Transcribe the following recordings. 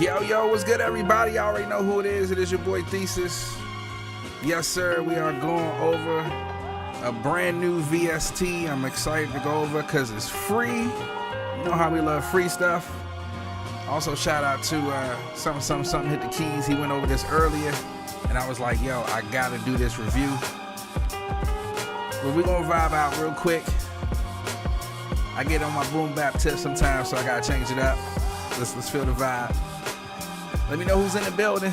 Yo, what's good, everybody? Y'all already know who it is. It is your boy Thesis. Yes, sir, we are going over a brand new VST. I'm excited to go over because it's free. You know how we love free stuff. Also, shout out to something hit the keys. He went over this earlier, and I was like, yo, I gotta do this review. But we're gonna vibe out real quick. I get on my boom bap tip sometimes, so I gotta change it up. Let's feel the vibe. Let me know who's in the building.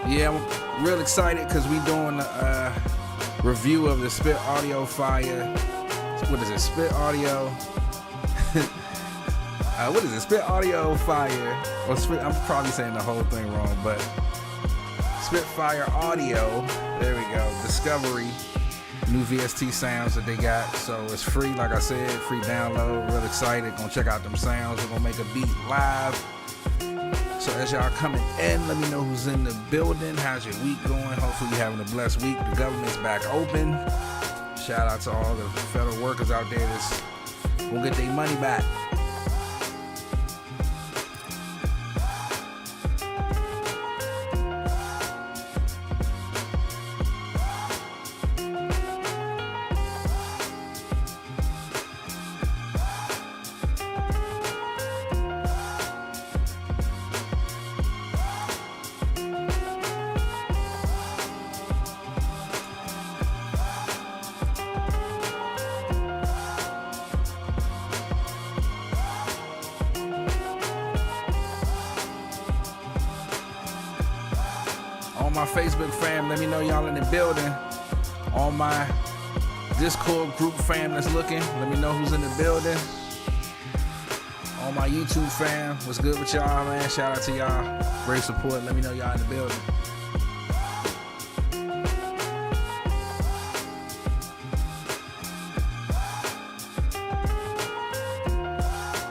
Yeah, I'm real excited because we doing a review of the Spit Audio Fire. What is it? Spit Audio. What is it? Spit Audio Fire. Or I'm probably saying the whole thing wrong, but Spitfire Audio. There we go. Discovery. New VST sounds that they got. So it's free, like I said, free download. Real excited. Gonna check out them sounds. We're gonna make a beat live. So as y'all coming in, let me know who's in the building. How's your week going? Hopefully you're having a blessed week. The government's back open. Shout out to all the federal workers out there that's gonna get their money back. On my Facebook fam, let me know y'all in the building. On my Discord group fam that's looking, let me know who's in the building. On my YouTube fam, what's good with y'all, man? Shout out to y'all. Great support. Let me know y'all in the building.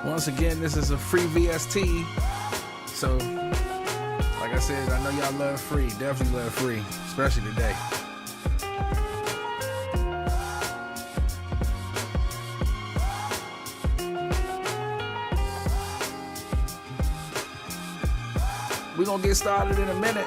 Once again, this is a free VST. So like I said, I know y'all love free. Definitely love free, especially today. We're gonna get started in a minute.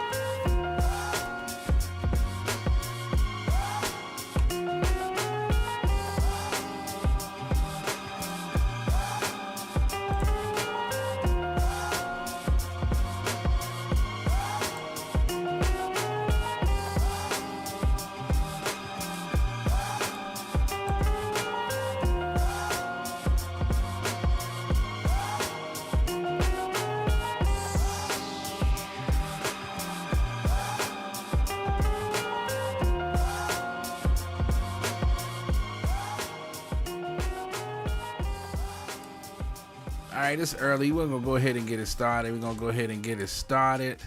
All right, it's early. We're going to go ahead and get it started. We're going to go ahead and get it started.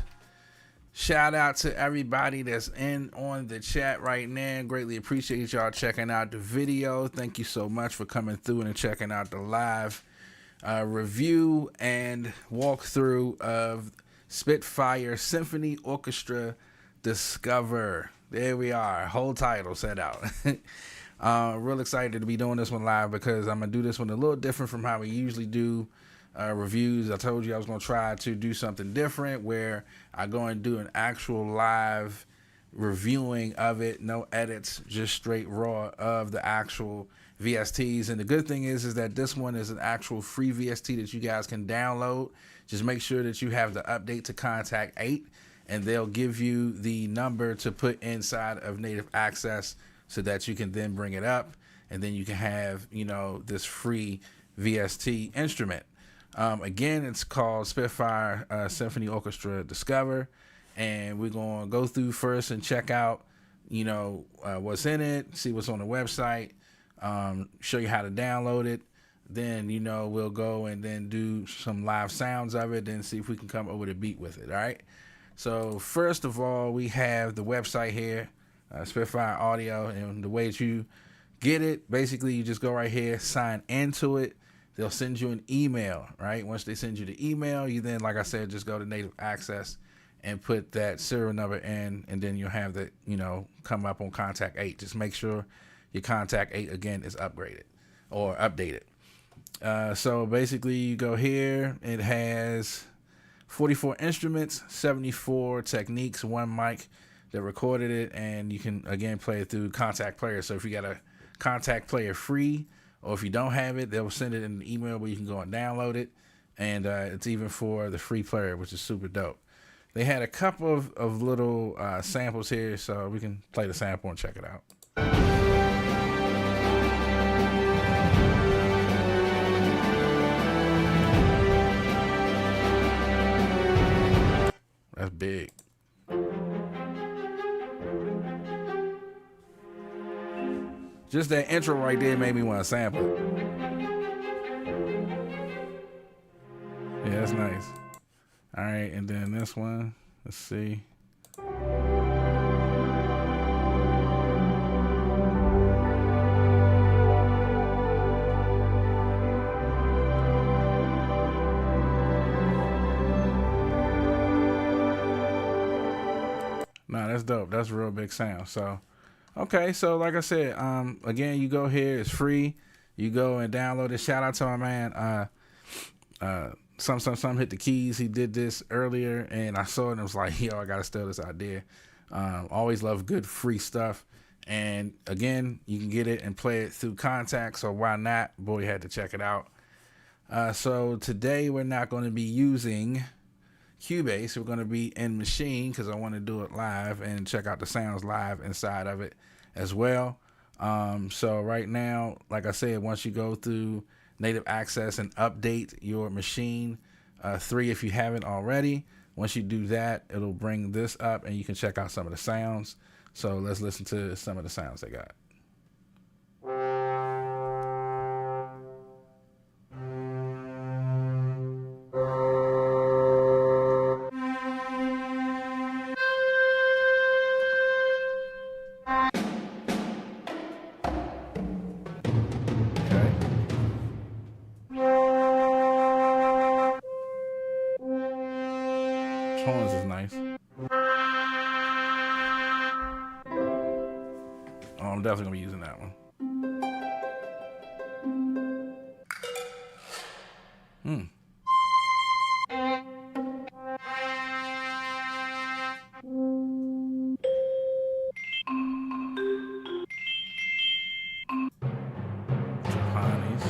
Shout out to everybody that's in on the chat right now. Greatly appreciate y'all checking out the video. Thank you so much for coming through and checking out the live review and walkthrough of Spitfire Symphony Orchestra Discover. There we are. Whole title set out. Real excited to be doing this one live because I'm going to do this one a little different from how we usually do reviews. I told you I was going to try to do something different where I go and do an actual live reviewing of it. No edits, just straight raw of the actual VSTs. And the good thing is that this one is an actual free VST that you guys can download. Just make sure that you have the update to Kontakt 8 and they'll give you the number to put inside of Native Access so that you can then bring it up, and then you can have, this free VST instrument. Again, it's called Spitfire Symphony Orchestra Discover, and we're going to go through first and check out, what's in it, see what's on the website, show you how to download it. Then, we'll go and then do some live sounds of it, then see if we can come up with a beat with it. All right. So first of all, we have the website here, Spitfire Audio, and the way that you get it, basically you just go right here, sign into it. They'll send you an email, right? Once they send you the email, you then, like I said, just go to Native Access and put that serial number in, and then you'll have that, come up on Kontakt 8. Just make sure your Kontakt 8 again is upgraded or updated. So basically you go here, it has 44 instruments, 74 techniques, 1 mic that recorded it, and you can again play it through Kontakt Player. So if you got a Kontakt Player free, or if you don't have it, they'll send it in an email where you can go and download it, and it's even for the free player, which is super dope. They had a couple of little samples here, so we can play the sample and check it out. That's big. Just that intro right there made me want to sample it. Yeah, that's nice. All right, and then this one, let's see. Nah, that's dope. That's a real big sound. So, okay. So, like I said, again, you go here. It's free. You go and download it. Shout out to my man, some hit the keys. He did this earlier, and I saw it and I was like, yo, I got to steal this idea. Always love good free stuff. And, again, you can get it and play it through Kontakt, so why not? Boy, you had to check it out. So, today we're not going to be using Cubase. We're going to be in Maschine because I want to do it live and check out the sounds live inside of it as well. So right now, like I said, once you go through Native Access and update your Maschine 3 if you haven't already, once you do that, it'll bring this up and you can check out some of the sounds. So let's listen to some of the sounds they got. Horns is nice. Oh, I'm definitely gonna be using that one. Trapanies,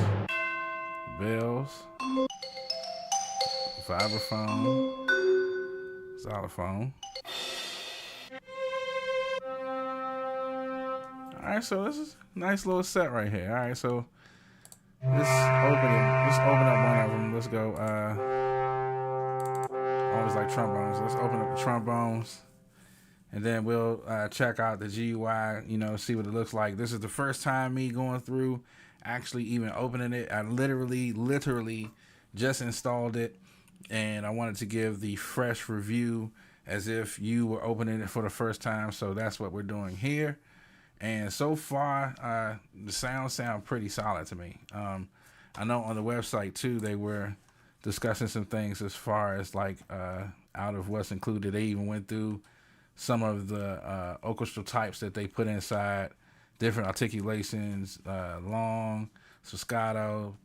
bells, vibraphone, xylophone. All right, so this is a nice little set right here. All right, so let's open up one of them. Let's go. Always like trombones. Let's open up the trombones, and then we'll check out the GUI. See what it looks like. This is the first time me going through actually even opening it. I literally just installed it, and I wanted to give the fresh review as if you were opening it for the first time. So that's what we're doing here. And so far, the sound pretty solid to me. I know on the website too, they were discussing some things as far as like out of what's included. They even went through some of the orchestral types that they put inside, different articulations, long, staccato,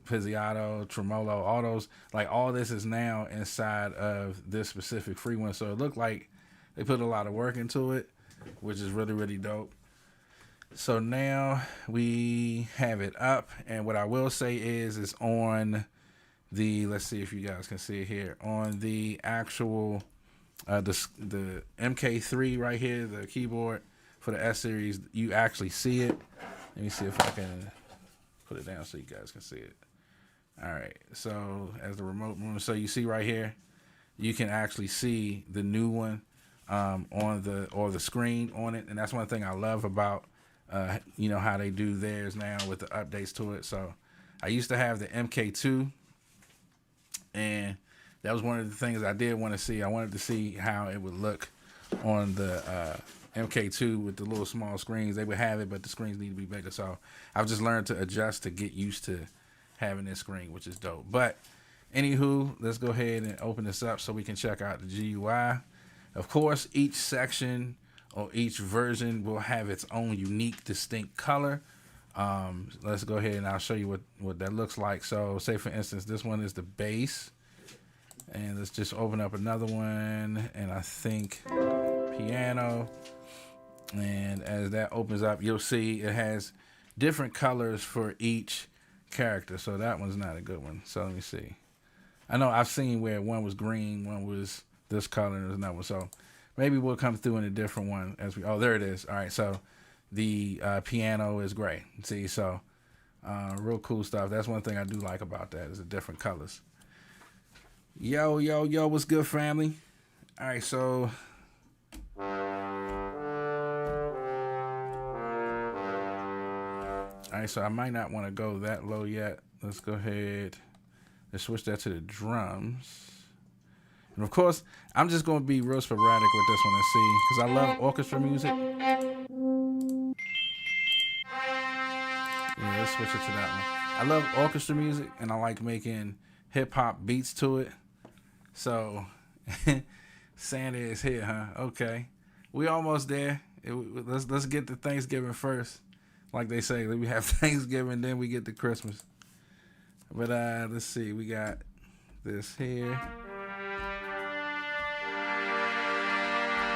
pizzicato, tremolo, all those, like all this is now inside of this specific free one. So it looked like they put a lot of work into it, which is really dope. So now we have it up, and what I will say is on the, let's see if you guys can see it here, on the actual the MK3 right here, the keyboard, for the S series, you actually see it. Let me see if I can put it down so you guys can see it. All right, so as the remote moves, so you see right here, you can actually see the new one on the screen on it, and that's one thing I love about you know, how they do theirs now with the updates to it. So I used to have the MK2, and that was one of the things I did want to see. I wanted to see how it would look on the MK2 with the little small screens. They would have it, but the screens need to be bigger. So I've just learned to adjust to get used to having this screen, which is dope. But anywho, let's go ahead and open this up so we can check out the GUI. Of course, each section or each version will have its own unique, distinct color. Let's go ahead and I'll show you what that looks like. So say for instance, this one is the bass. And let's just open up another one, and I think piano. And as that opens up, you'll see it has different colors for each character. So that one's not a good one. So let me see. I know I've seen where one was green, one was this color, and there's another one. So maybe we'll come through in a different one as we. Oh, there it is. All right. So the piano is gray. See, so real cool stuff. That's one thing I do like about that is the different colors. Yo, what's good, family? All right, so all right, so I might not want to go that low yet. Let's go ahead and switch that to the drums. And of course, I'm just going to be real sporadic with this one and see, because I love orchestra music. Yeah, let's switch it to that one. I love orchestra music, and I like making hip-hop beats to it. So Santa is here, huh? Okay, we almost there. Let's get to Thanksgiving first, like they say. We have Thanksgiving, then we get to Christmas. But let's see, we got this here.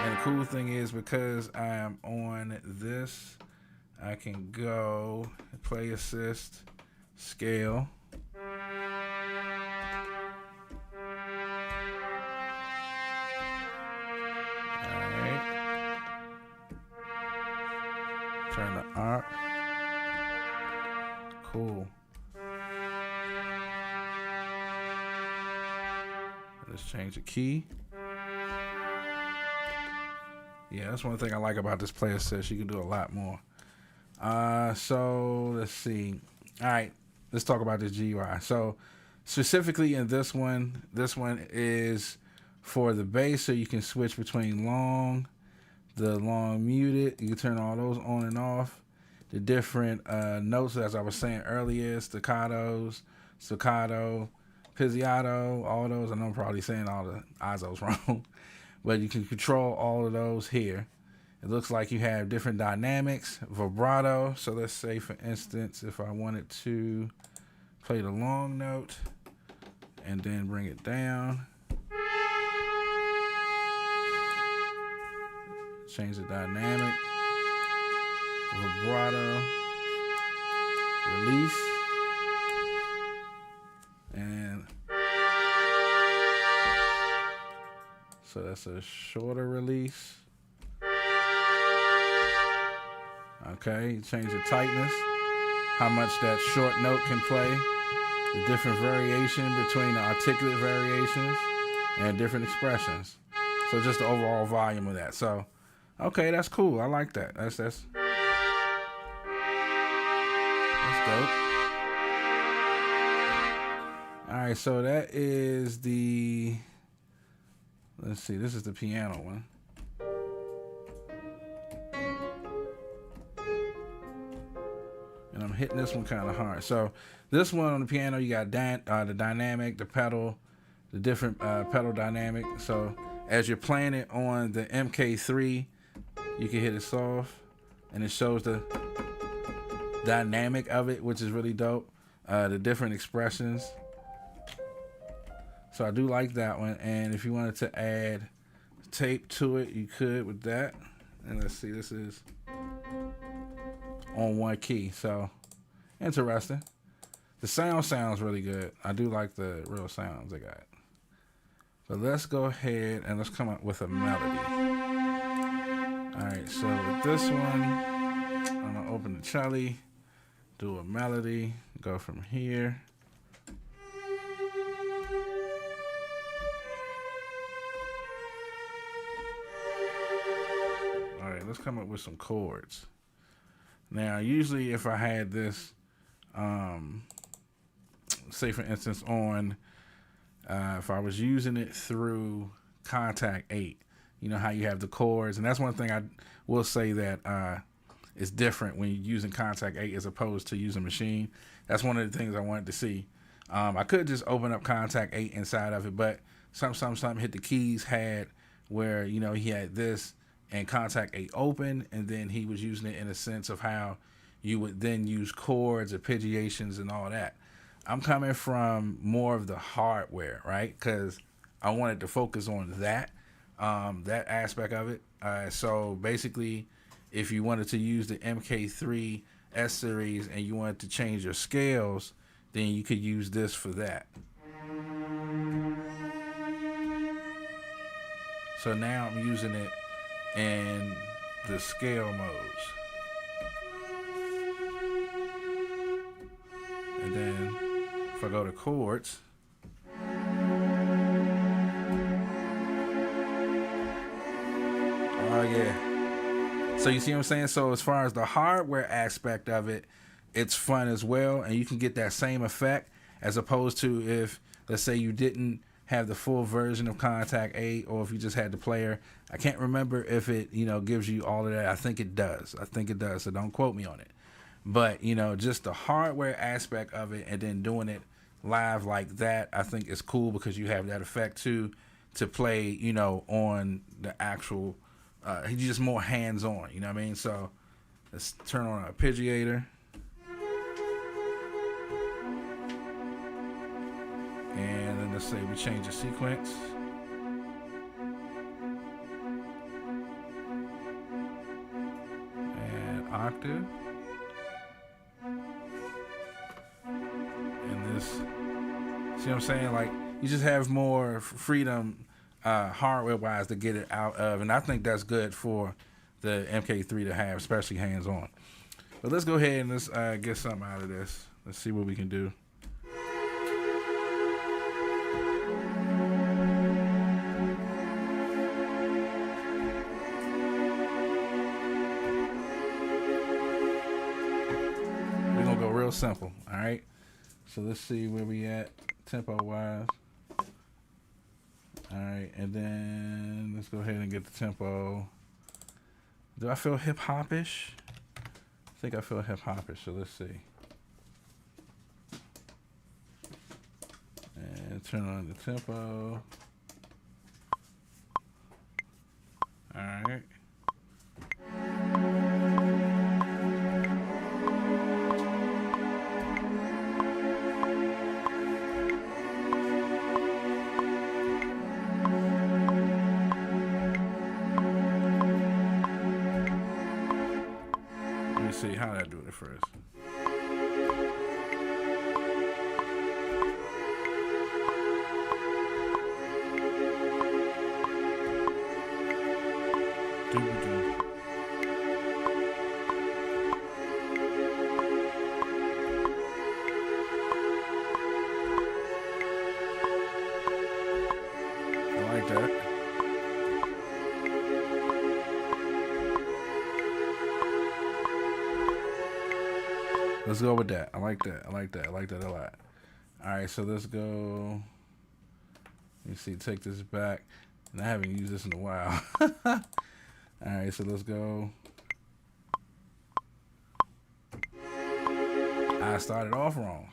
And the cool thing is, because I am on this, I can go play assist, scale. Turn the up. Cool. Let's change the key. Yeah, that's one thing I like about this play assist. You can do a lot more. So let's see. All right, let's talk about this GUI. So specifically in this one is for the bass, so you can switch between the long muted. You can turn all those on and off. The different notes, as I was saying earlier, staccatos, staccato, pizzicato, all those. I know I'm probably saying all the ISOs wrong, but you can control all of those here. It looks like you have different dynamics, vibrato. So let's say, for instance, if I wanted to play the long note and then bring it down. Change the dynamic, vibrato, release, and so that's a shorter release. Okay, you change the tightness, how much that short note can play, the different variation between the articulate variations and different expressions. So just the overall volume of that. So okay, that's cool. I like that. That's dope. All right, so that is the. Let's see. This is the piano one. And I'm hitting this one kind of hard. So this one on the piano, you got the dynamic, the pedal, the different pedal dynamic. So as you're playing it on the MK3. You can hit it soft, and it shows the dynamic of it, which is really dope. The different expressions. So I do like that one. And if you wanted to add tape to it, you could with that. And let's see, this is on one key. So interesting. The sound sounds really good. I do like the real sounds they got. But let's go ahead and let's come up with a melody. Alright, so with this one, I'm going to open the cello, do a melody, go from here. Alright, let's come up with some chords. Now, usually if I had this, say for instance on, if I was using it through Kontakt 8, you know how you have the chords, and that's one thing I will say that is different when you're using Kontakt 8 as opposed to using Maschine. That's one of the things I wanted to see. I could just open up Kontakt 8 inside of it, but something hit the keys had where, you know, he had this and Kontakt 8 open, and then he was using it in a sense of how you would then use chords, arpeggiations, and all that. I'm coming from more of the hardware, right? Because I wanted to focus on that aspect of it. So basically, if you wanted to use the MK3 S series and you wanted to change your scales, then you could use this for that. So now I'm using it in the scale modes. And then if I go to chords, oh yeah. So you see what I'm saying? So as far as the hardware aspect of it, it's fun as well, and you can get that same effect as opposed to if, let's say, you didn't have the full version of Kontakt 8, or if you just had the player. I can't remember if it, you know, gives you all of that. I think it does. So don't quote me on it. But, you know, just the hardware aspect of it and then doing it live like that, I think is cool because you have that effect too to play, you know, on the actual, he's just more hands-on, you know what I mean? So let's turn on an arpeggiator. And then let's say we change the sequence. And octave. And this, see what I'm saying? Like, you just have more freedom hardware-wise to get it out of. And I think that's good for the MK3 to have, especially hands-on. But let's go ahead and let's get something out of this. Let's see what we can do. Real simple. All right, so let's see where we at tempo wise. All right, and then let's go ahead and get the tempo. Do I feel hip hop-ish? I think I feel hip hop-ish, so let's see. And turn on the tempo. All right. See how did I do it first. I like that. Let's go with that. I like that. I like that. I like that a lot. All right, so let's go. Let me see. Take this back. And I haven't used this in a while. All right, so let's go. I started off wrong.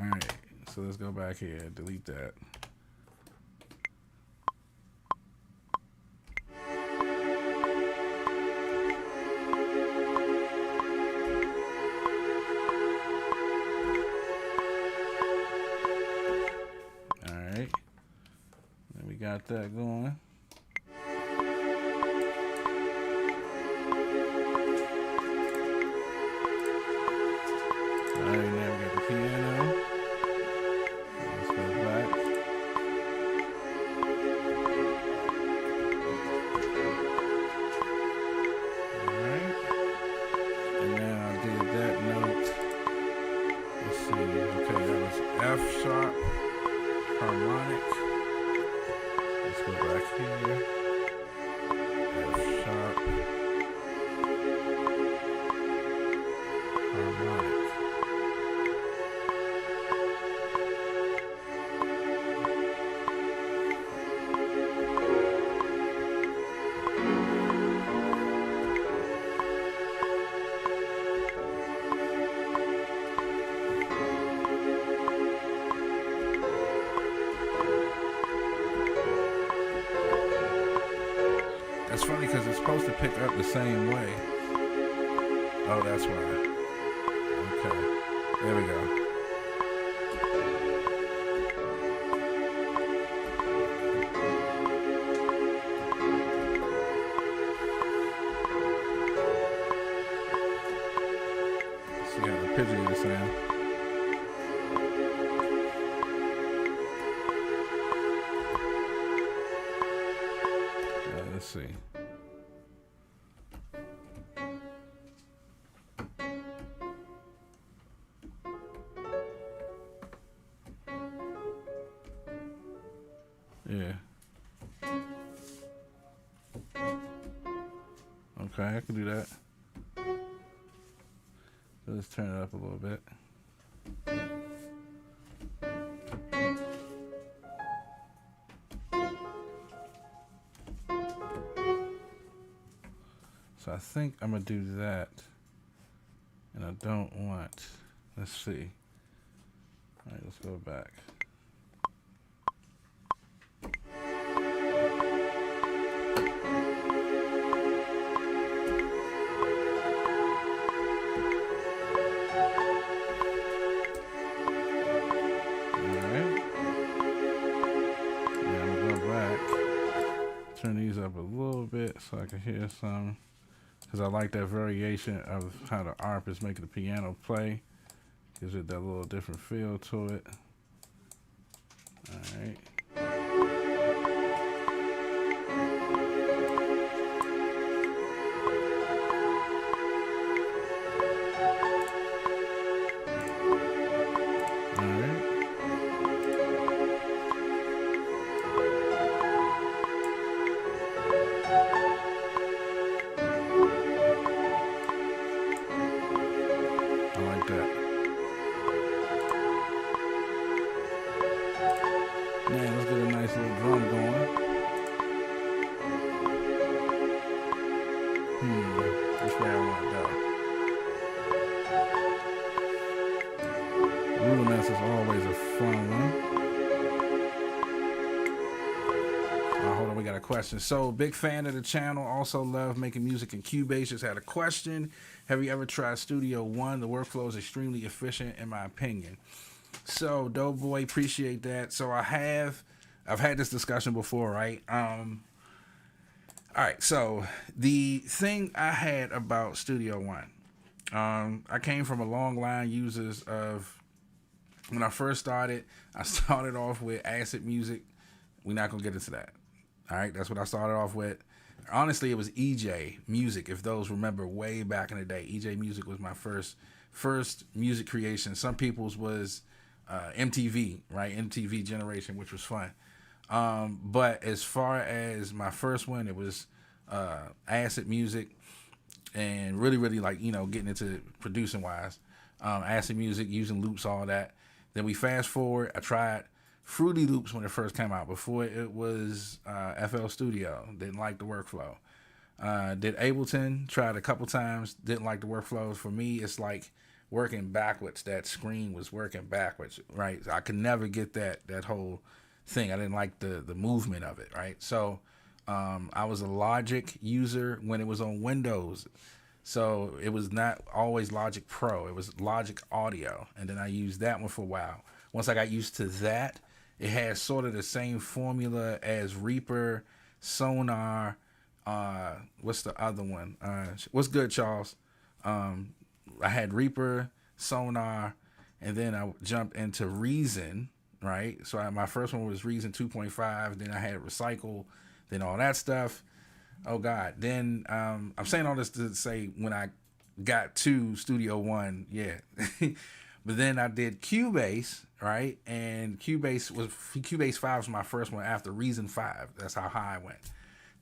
All right, so let's go back here. Delete that. Got that going. All right, now we got the piano. Let's go back. And now I did that note. Let's see. Okay, that was F sharp harmonic. Let's go back here. F sharp harmonic. That's funny because it's supposed to pick up the same way. Oh, that's why. Okay. There we go. See how the pitch is the same. Let's see. Yeah. Okay, I can do that. So let's turn it up a little bit. So I think I'm gonna do that, and I don't want, let's see. All right, let's go back. Turn these up a little bit so I can hear some, because I like that variation of how the ARP is making the piano play. Gives it that little different feel to it. All right. Man, let's get a nice little drum going. Which way I want to go? Rudiments is always a fun one. Hold on, we got a question. So, big fan of the channel. Also love making music in Cubase. Just had a question. Have you ever tried Studio One? The workflow is extremely efficient, in my opinion. So, Doughboy, appreciate that. So, I've had this discussion before, right? All right. So, the thing I had about Studio One, I came from a long line users of, when I first started, I started off with Acid Music. We're not gonna get into that. All right, that's what I started off with. Honestly, it was EJ Music, if those remember way back in the day. EJ Music was my first music creation. Some people's was MTV, right? MTV generation, which was fun. But as far as my first one, it was Acid Music, and really like, getting into producing wise. Acid Music, using loops, all that. Then we fast forward, I tried Fruity Loops when it first came out. Before it was FL Studio. Didn't like the workflow. Did Ableton, tried a couple times, didn't like the workflows. For me, it's like working backwards. That screen was working backwards, right? I could never get that whole thing. I didn't like the movement of it, right? So I was a Logic user when it was on Windows. So it was not always Logic Pro. It was Logic Audio. And then I used that one for a while. Once I got used to that, it had sort of the same formula as Reaper, Sonar. What's the other one? What's good, Charles? I had Reaper, Sonar, and then I jumped into Reason, right? So my first one was Reason 2.5. Then I had Recycle, then all that stuff. Oh God. Then I'm saying all this to say, when I got to Studio One, yeah. But then I did Cubase, right? And Cubase 5 was my first one after Reason 5. That's how high I went.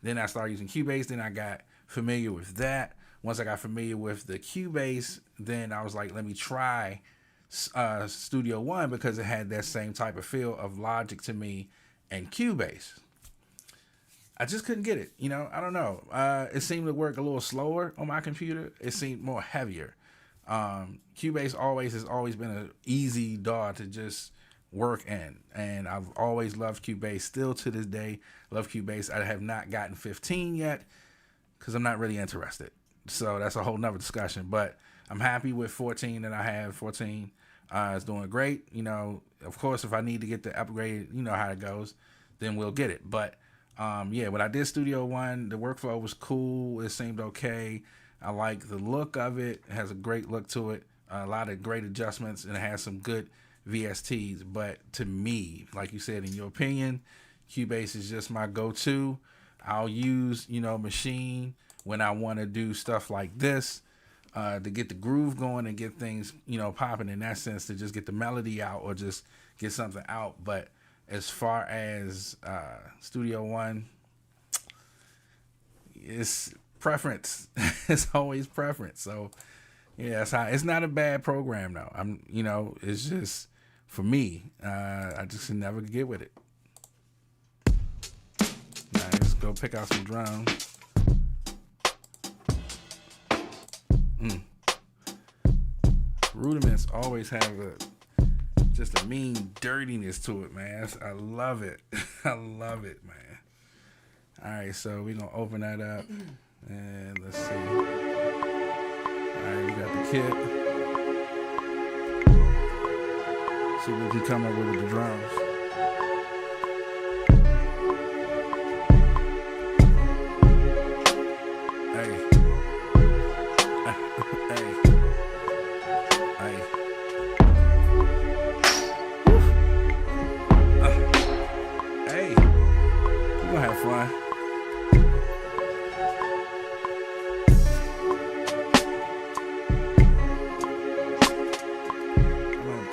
Then I started using Cubase. Then I got familiar with that. Once I got familiar with the Cubase, then I was like, let me try Studio One because it had that same type of feel of Logic to me and Cubase. I just couldn't get it. I don't know. It seemed to work a little slower on my computer. It seemed more heavier. Cubase has always been an easy DAW to just work in, and I've always loved Cubase. Still to this day, love Cubase. I have not gotten 15 yet because I'm not really interested. So that's a whole nother discussion. But I'm happy with 14 that I have. 14 is doing great. Of course, if I need to get the upgrade, you know how it goes, then we'll get it. But when I did Studio One, the workflow was cool. It seemed okay. I like the look of it. It has a great look to it. A lot of great adjustments, and it has some good VSTs. But to me, like you said, in your opinion, Cubase is just my go-to. I'll use, Maschine when I want to do stuff like this to get the groove going and get things, popping in that sense, to just get the melody out or just get something out. But as far as Studio One, it's preference. It's always preference. So yeah, it's not a bad program though. It's just for me, I just can never get with it. Now let's go pick out some drums. Rudiments always have just a mean dirtiness to it, man. I love it. I love it, man. All right, so we're gonna open that up and let's see. All right, we got the kit. See what we come up with the drums.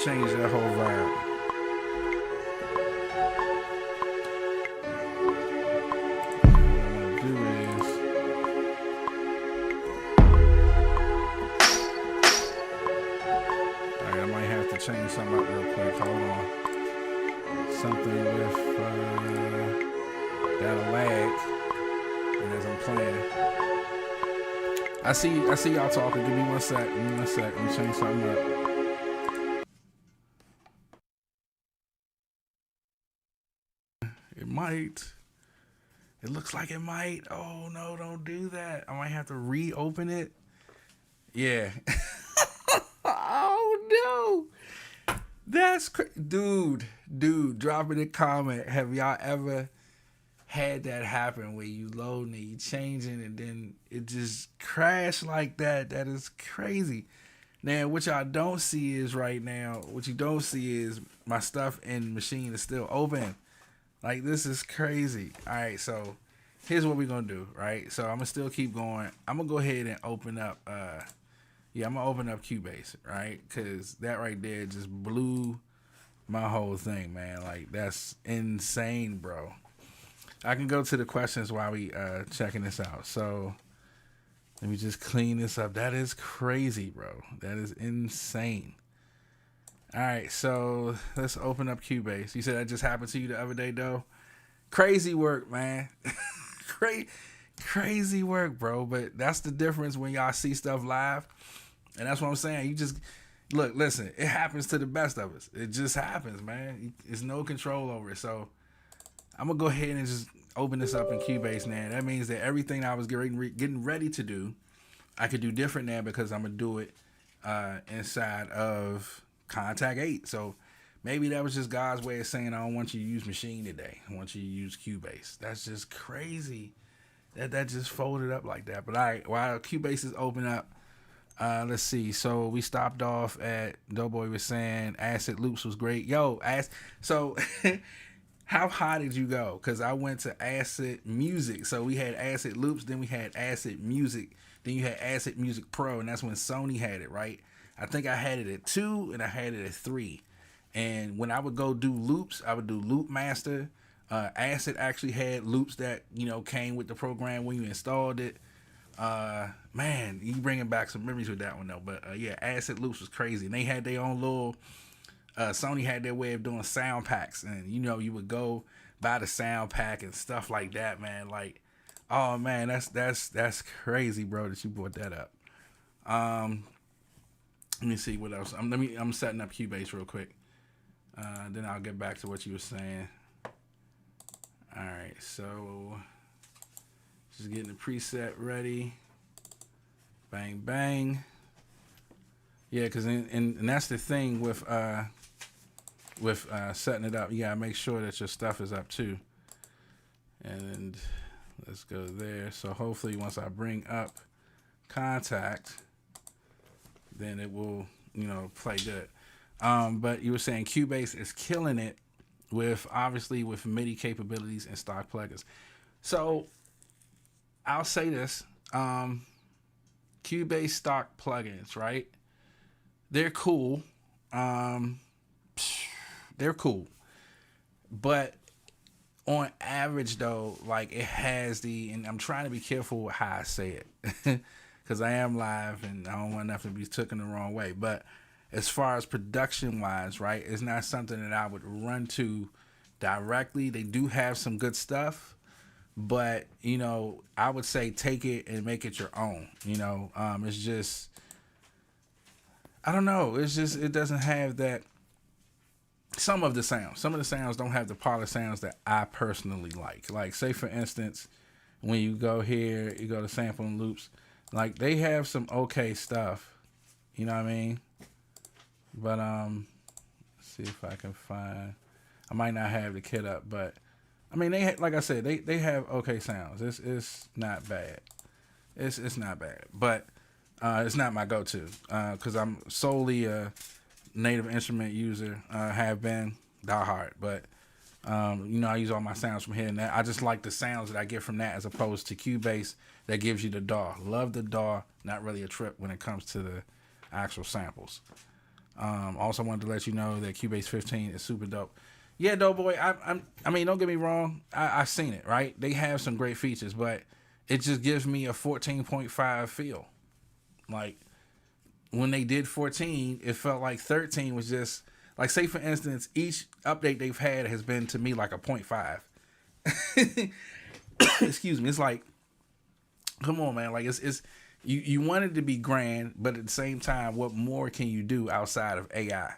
Change that whole vibe. What I'm gonna do is alright, I might have to change something up real quick. Hold on. Something with got a lag. And as I'm playing. I see y'all talking. Give me one sec. Let me change something up. It looks like it might. Oh no, don't do that. I might have to reopen it. Yeah. Oh no. That's dude, drop in a comment. Have y'all ever had that happen where you loading it, you changing, and then it just crashed like that? That is crazy. Now, what y'all don't see is right now, what you don't see is my stuff in Maschine is still open. Like, this is crazy. All right, so here's what we're going to do, right? So I'm going to still keep going. I'm going to go ahead and open up, I'm going to open up Cubase, right? Because that right there just blew my whole thing, man. Like, that's insane, bro. I can go to the questions while we checking this out. So let me just clean this up. That is crazy, bro. That is insane. All right, so let's open up Cubase. You said that just happened to you the other day, though? Crazy work, man. Crazy work, bro. But that's the difference when y'all see stuff live. And that's what I'm saying. You just, listen, it happens to the best of us. It just happens, man. There's no control over it. So I'm going to go ahead and just open this up in Cubase now. That means that everything I was getting ready to do, I could do different now because I'm going to do it inside of Kontakt 8. So maybe that was just God's way of saying, I don't want you to use Maschine today. I want you to use Cubase. That's just crazy that just folded up like that. But all right, while Cubase is open up, let's see. So we stopped off at Doughboy was saying Acid Loops was great. Yo, so how high did you go? Because I went to Acid Music. So we had Acid Loops, then we had Acid Music. Then you had Acid Music Pro, and that's when Sony had it, right? I think I had it at 2 and I had it at 3. And when I would go do loops, I would do Loop Master. Acid actually had loops that, came with the program when you installed it. Man, you bringing back some memories with that one though. But yeah, Acid Loops was crazy. And they had their own little, Sony had their way of doing sound packs. And you would go buy the sound pack and stuff like that, man. Like, oh man, that's crazy, bro, that you brought that up. Let me see what else. I'm setting up Cubase real quick. Then I'll get back to what you were saying. All right, so just getting the preset ready. Bang bang. Yeah, because and that's the thing with setting it up. You gotta make sure that your stuff is up too. And let's go there. So hopefully once I bring up Kontakt, then it will, play good. But you were saying Cubase is killing it with MIDI capabilities and stock plugins. So I'll say this, Cubase stock plugins, right? They're cool. They're cool. But on average though, like it has and I'm trying to be careful with how I say it because I am live and I don't want nothing to be taken the wrong way. But as far as production wise, right, it's not something that I would run to directly. They do have some good stuff, but I would say take it and make it your own. It's just, I don't know. It's just, it doesn't have that. Some of the sounds don't have the polished sounds that I personally like. Like, say for instance, when you go here, you go to sample and loops, like they have some okay stuff. You know what I mean? But let's see if I can find. I might not have the kit up, but I mean like I said, they have okay sounds. It's not bad. It's not bad, but it's not my go-to because I'm solely a native instrument user. Have been diehard, but I use all my sounds from here and there. I just like the sounds that I get from that as opposed to Cubase that gives you the DAW. Love the DAW. Not really a trip when it comes to the actual samples. Also wanted to let you know that Cubase 15 is super dope. Yeah, dope boy. I mean, don't get me wrong. I've seen it, right? They have some great features, but it just gives me a 14.5 feel. Like when they did 14, it felt like 13 was just like, say for instance, each update they've had has been to me like a 0.5. Excuse me. It's like, come on, man. Like it's you want it to be grand, but at the same time, what more can you do outside of AI?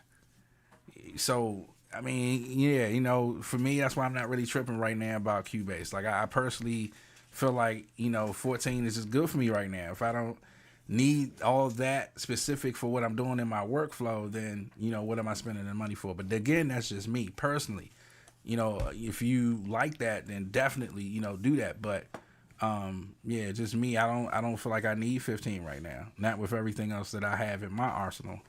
So, I mean, yeah, for me, that's why I'm not really tripping right now about Cubase. Like, I personally feel like, 14 is just good for me right now. If I don't need all that specific for what I'm doing in my workflow, then, what am I spending the money for? But again, that's just me personally. If you like that, then definitely, do that. But yeah, just me. I don't feel like I need 15 right now. Not with everything else that I have in my arsenal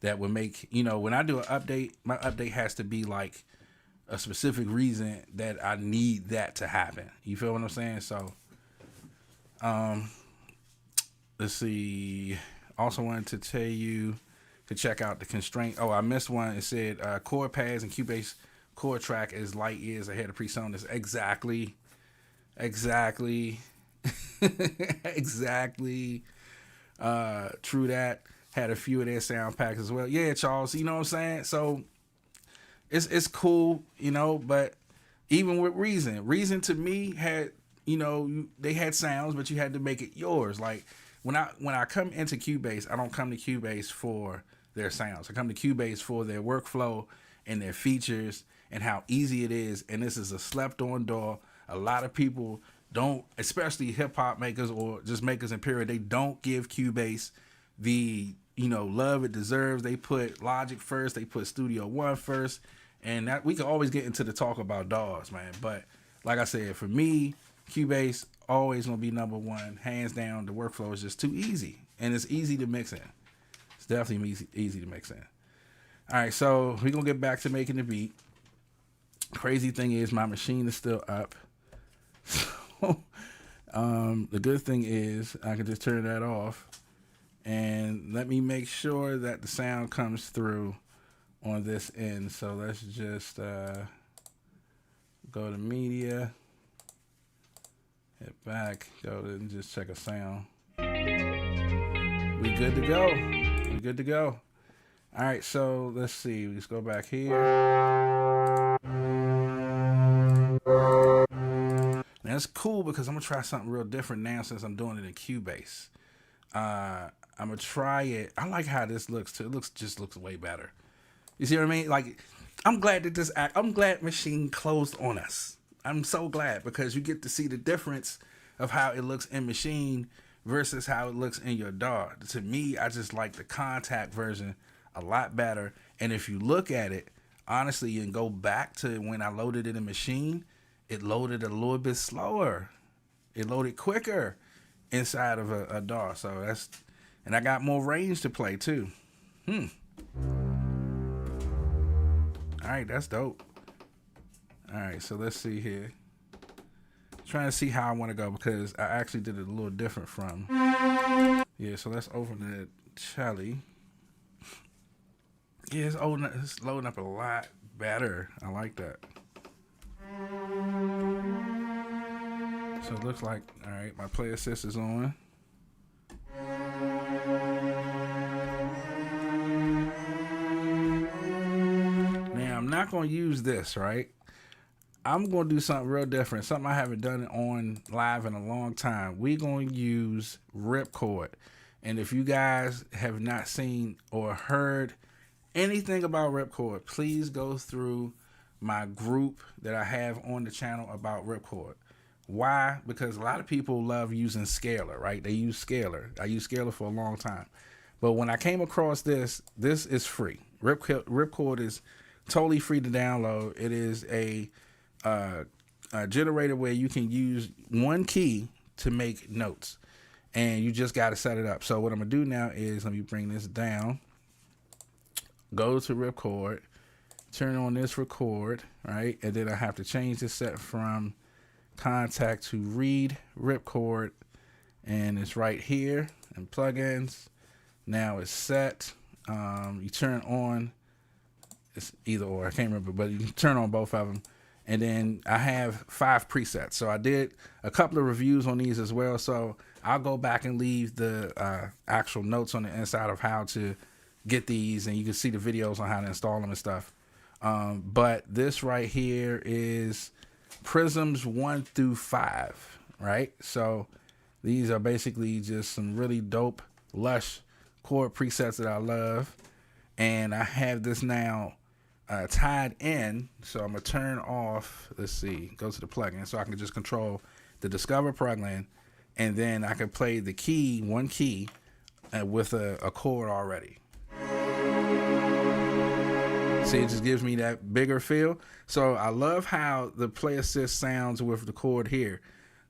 that would make, when I do an update, my update has to be like a specific reason that I need that to happen. You feel what I'm saying? So, let's see. Also wanted to tell you to check out the constraint. Oh, I missed one. It said chord pads and Cubase chord track is light years ahead of PreSonus. Exactly. Exactly. True that. Had a few of their sound packs as well. Yeah, Charles, you know what I'm saying? So it's cool, but even with Reason to me had, they had sounds, but you had to make it yours. Like when I come into Cubase, I don't come to Cubase for their sounds. I come to Cubase for their workflow and their features and how easy it is. And this is a slept on DAW. A lot of people don't, especially hip hop makers or just makers in period, they don't give Cubase the love it deserves. They put Logic first, they put Studio One first, and that we can always get into the talk about DAWs, man. But like I said, for me, Cubase always gonna be number one, hands down. The workflow is just too easy, and it's easy to mix in. It's definitely easy to mix in. All right, so we're gonna get back to making the beat. Crazy thing is, my machine is still up. The good thing is I can just turn that off, and let me make sure that the sound comes through on this end. So let's just go to media, hit back, go to and just check a sound. We good to go. We good to go. All right, so let's see. Let's go back here. Now it's cool because I'm gonna try something real different now since I'm doing it in Cubase. I'm gonna try it. I like how this looks too. It looks way better. You see what I mean? Like, I'm glad that I'm glad Maschine closed on us. I'm so glad because you get to see the difference of how it looks in Maschine versus how it looks in your DAW. To me, I just like the Kontakt version a lot better. And if you look at it, honestly, you can go back to when I loaded it in Maschine, it loaded a little bit slower. It loaded quicker inside of a DAW. So and I got more range to play too. All right, that's dope. All right, so let's see here. Trying to see how I want to go because I actually did it a little different from. Yeah, so let's open the Chelly. Yeah, it's loading up a lot better. I like that. So it looks like, all right, my play assist is on. Now, I'm not going to use this, right? I'm going to do something real different, something I haven't done on live in a long time. We're going to use Ripchord. And if you guys have not seen or heard anything about Ripchord, please go through my group that I have on the channel about Ripchord. Why? Because a lot of people love using Scalar, right? They use Scalar. I used Scalar for a long time. But when I came across this is free. Ripchord is totally free to download. It is a generator where you can use one key to make notes, and you just got to set it up. So what I'm gonna do now is, let me bring this down, go to Ripchord, turn on this record, right? And then I have to change this set from Kontakt to read Ripchord, and it's right here in plugins. Now it's set. You turn on, it's either or, I can't remember, but you can turn on both of them. And then I have 5 presets. So I did a couple of reviews on these as well. So I'll go back and leave the actual notes on the inside of how to get these, and you can see the videos on how to install them and stuff. But this right here is Prisms 1 through 5, right? So these are basically just some really dope, lush chord presets that I love. And I have this now tied in, so I'm gonna turn off, let's see, go to the plugin so I can just control the Discover plugin, and then I can play the key, one key, with a chord already. See, it just gives me that bigger feel. So I love how the play assist sounds with the chord here,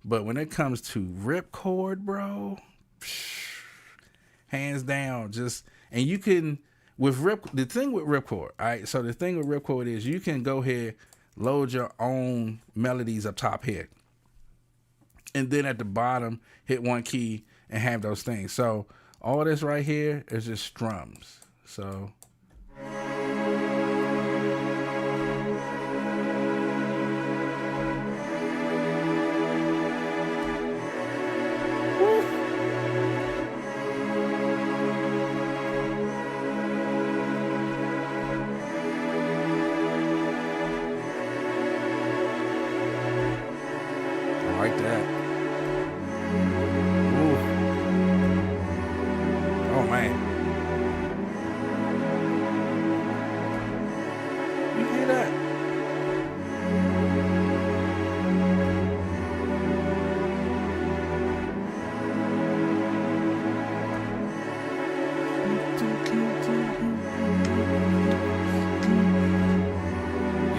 but when it comes to Ripchord, bro, hands down, and you can, the thing with Ripchord, all right, so the thing with Ripchord is you can go here, load your own melodies up top here, and then at the bottom, hit one key and have those things. So all this right here is just strums. So like that. Ooh. Oh man. You hear that?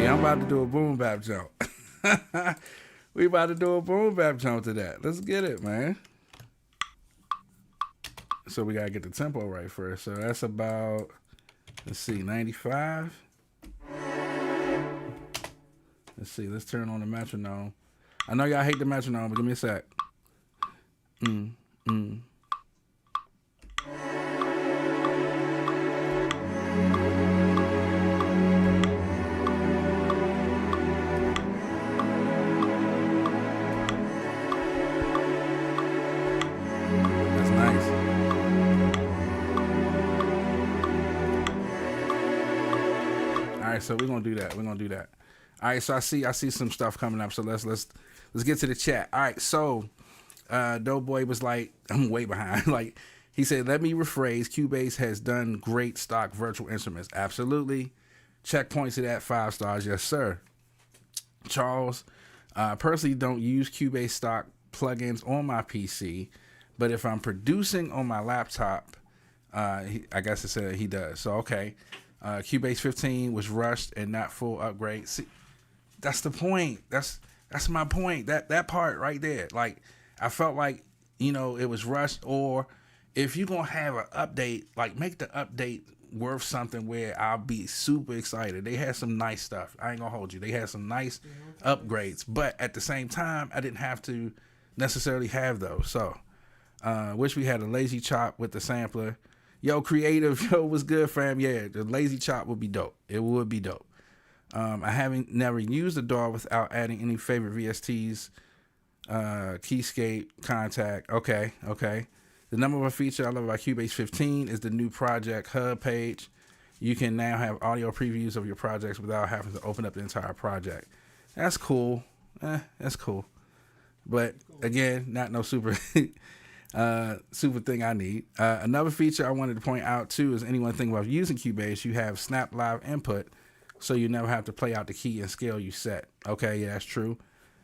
Yeah, I'm about to do a boom bap jump. We about to do a boom bap jump to that. Let's get it, man. So we gotta get the tempo right first. So that's about, let's see, 95. Let's see, let's turn on the metronome. I know y'all hate the metronome, but give me a sec. Mm, mm. That's nice. All right, so we're gonna do that. We're gonna do that. All right, so I see some stuff coming up. So let's get to the chat. All right, so Doughboy was like, I'm way behind. Like he said, let me rephrase. Cubase has done great stock virtual instruments. Absolutely. Checkpoints to that, 5 stars. Yes, sir. Charles, personally don't use Cubase stock plugins on my PC, but if I'm producing on my laptop, I guess it said he does. So okay. Cubase 15 was rushed and not full upgrade. See, that's the point. That's my point. That part right there. Like, I felt like, it was rushed. Or if you're gonna have an update, like make the update worth something where I'll be super excited. They had some nice stuff. I ain't gonna hold you. They had some nice upgrades, but at the same time, I didn't have to necessarily have those. So, wish we had a lazy chop with the sampler. Yo, creative, yo, what's good, fam? Yeah, the lazy chop would be dope. It would be dope. I haven't never used the DAW without adding any favorite VSTs, Keyscape, Kontakt. Okay. The number one feature I love about Cubase 15 is the new project hub page. You can now have audio previews of your projects without having to open up the entire project. That's cool. That's cool. But again, not no super super thing I need. Another feature I wanted to point out too is anyone thinking about using Cubase, you have Snap Live input, so you never have to play out the key and scale you set. Okay, yeah, that's true.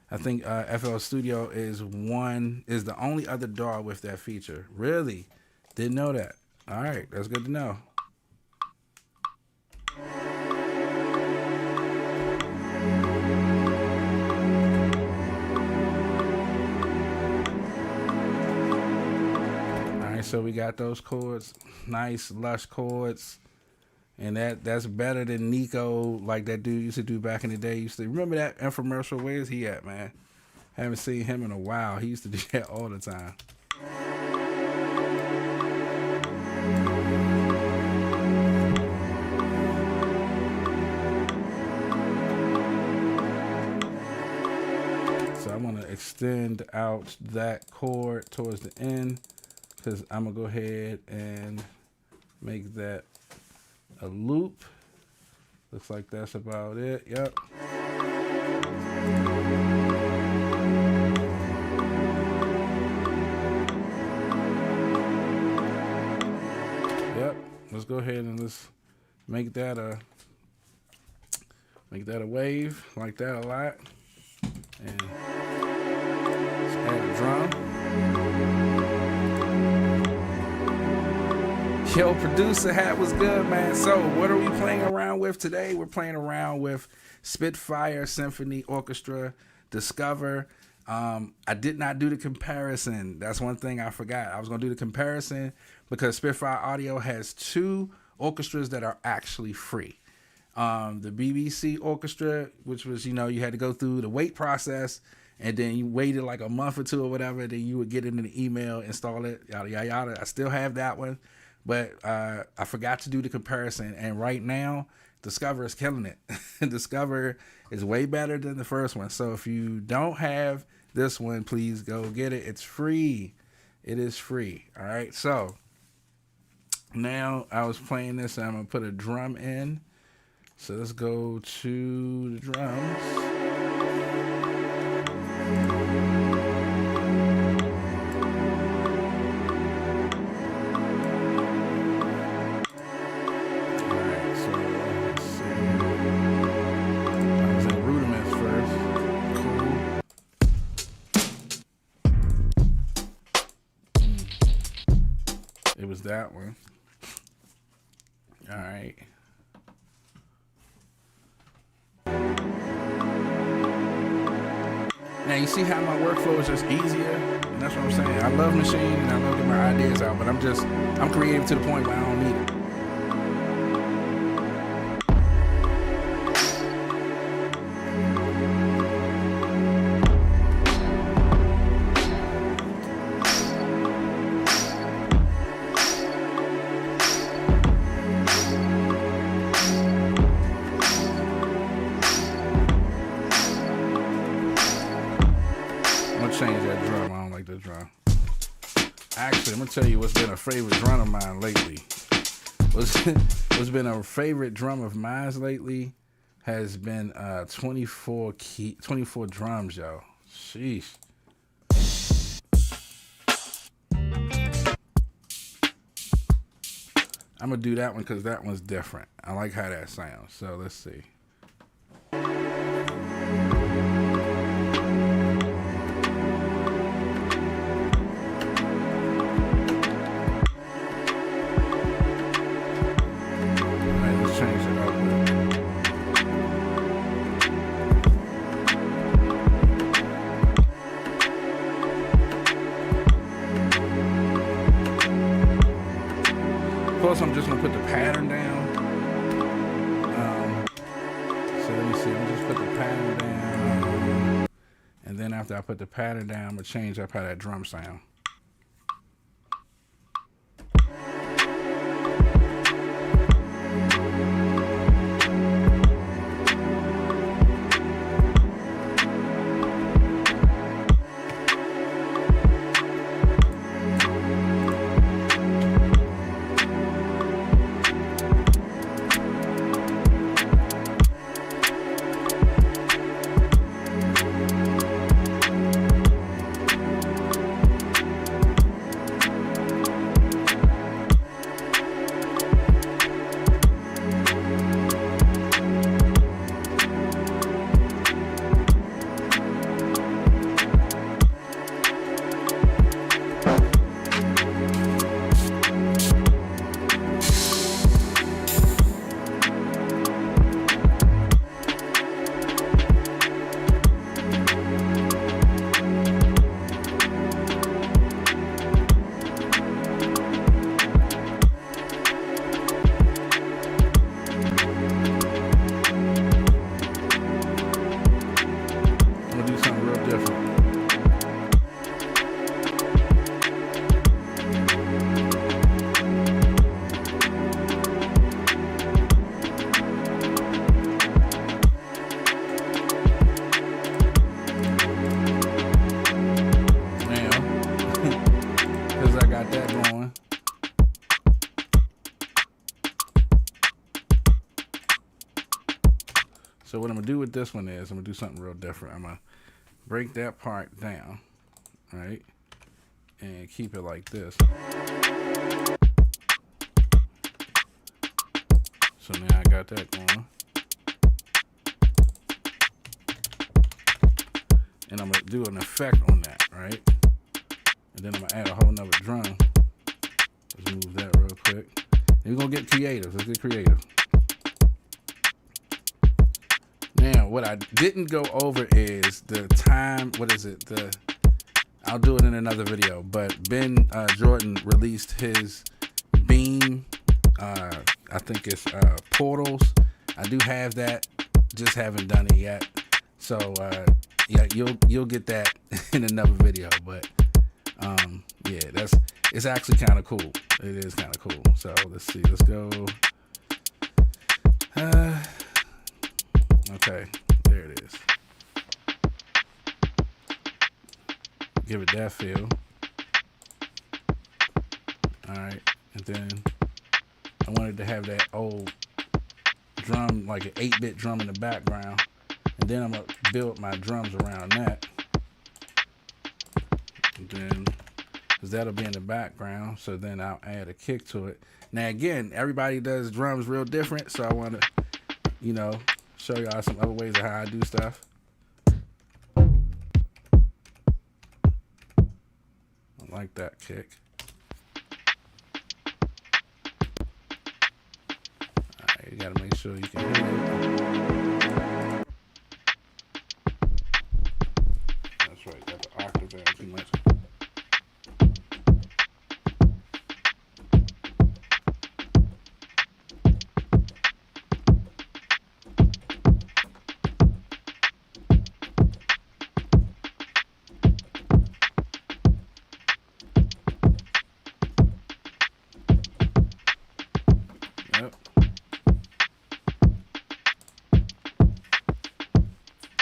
I think FL Studio is the only other DAW with that feature. Really? Didn't know that. All right, that's good to know. All right, so we got those chords, nice lush chords. And that's better than Nico, like that dude used to do back in the day. Used to remember that infomercial? Where is he at, man? Haven't seen him in a while. He used to do that all the time. So I'm gonna extend out that chord towards the end because I'm gonna go ahead and make that a loop. Looks like that's about it. Yep. Yep. Let's go ahead and let's make that a wave like that a lot. And let's add a drum. Yo, producer hat was good, man. So what are we playing around with today? We're playing around with Spitfire, Symphony, Orchestra, Discover. I did not do the comparison. That's one thing I forgot. I was going to do the comparison because Spitfire Audio has 2 orchestras that are actually free. The BBC Orchestra, which was, you had to go through the wait process, and then you waited like a month or 2 or whatever, then you would get it in the email, install it, yada, yada, yada. I still have that one. But I forgot to do the comparison, and right now, Discover is killing it. Discover is way better than the first one. So if you don't have this one, please go get it. It's free. It is free. All right. So now I was playing this, and I'm going to put a drum in. So let's go to the drums. That one. All right. Now you see how my workflow is just easier, and that's what I'm saying. I love Maschine and I love getting my ideas out, but I'm creative to the point where I don't need it. definitely. I'm gonna tell you what's been a favorite drum of mine lately. What's been a favorite drum of mine lately has been 24 drums, yo. Sheesh. I'm gonna do that one because that one's different. I like how that sounds. So let's see. I'm just gonna put the pattern down. So let me see. I'm just put the pattern down, and then after I put the pattern down, I'm gonna change up how that drum sound. So what I'm gonna do with this one is I'm gonna do something real different. I'm gonna break that part down, right, and keep it like this. So now I got that going, and I'm gonna do an effect on that, right, and then I'm gonna add a whole nother drum. Let's move that real quick. And we're gonna get creative. Let's get creative. Now, what I didn't go over is the time. What is it? I'll do it in another video. But Ben Jordan released his Beam. I think it's Portals. I do have that. Just haven't done it yet. So yeah, you'll get that in another video. But yeah, it's actually kind of cool. It is kind of cool. So let's see. Let's go. Okay, there it is. Give it that feel. Alright, and then I wanted to have that old drum, like an 8-bit drum in the background. And then I'm going to build my drums around that. And then, because that'll be in the background, so then I'll add a kick to it. Now again, everybody does drums real different, so I want to, you know, show y'all some other ways of how I do stuff. I like that kick. Alright, you gotta make sure you can hear it. That's right, got the octave down too much.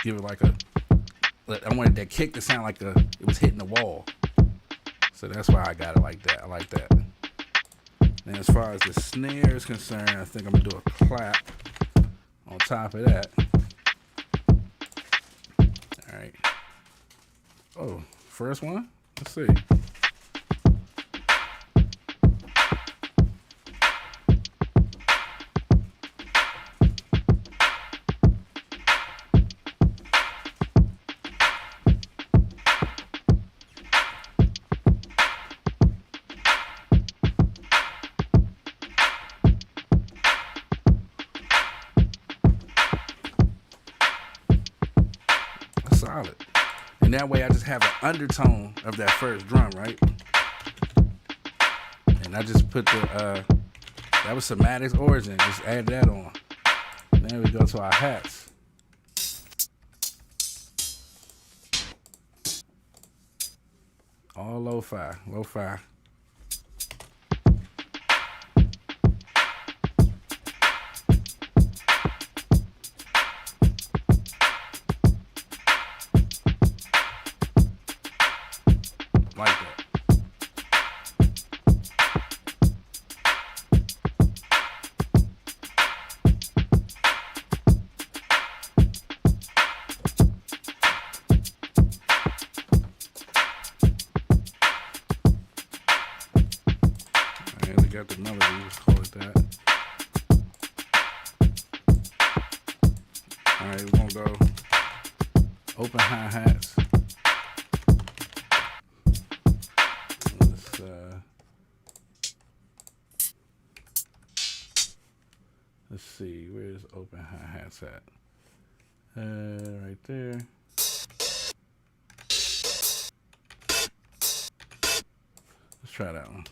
Give it like I wanted that kick to sound like it was hitting the wall. So So that's why I got it like that. I like that. And as far as the snare is concerned, I think I'm gonna do a clap on top of that. All right. Oh, first one? Let's see. Solid. And that way I just have an undertone of that first drum, right? And I just put the that was Somatic's Origin, just add that on. Then we go to our hats. All lo-fi, lo-fi. Like that. Alright, we got the melody, let's call it that. Alright, we're gonna go open hi-hats. Let's see, where's open hi-hats at? Right there. Let's try that one.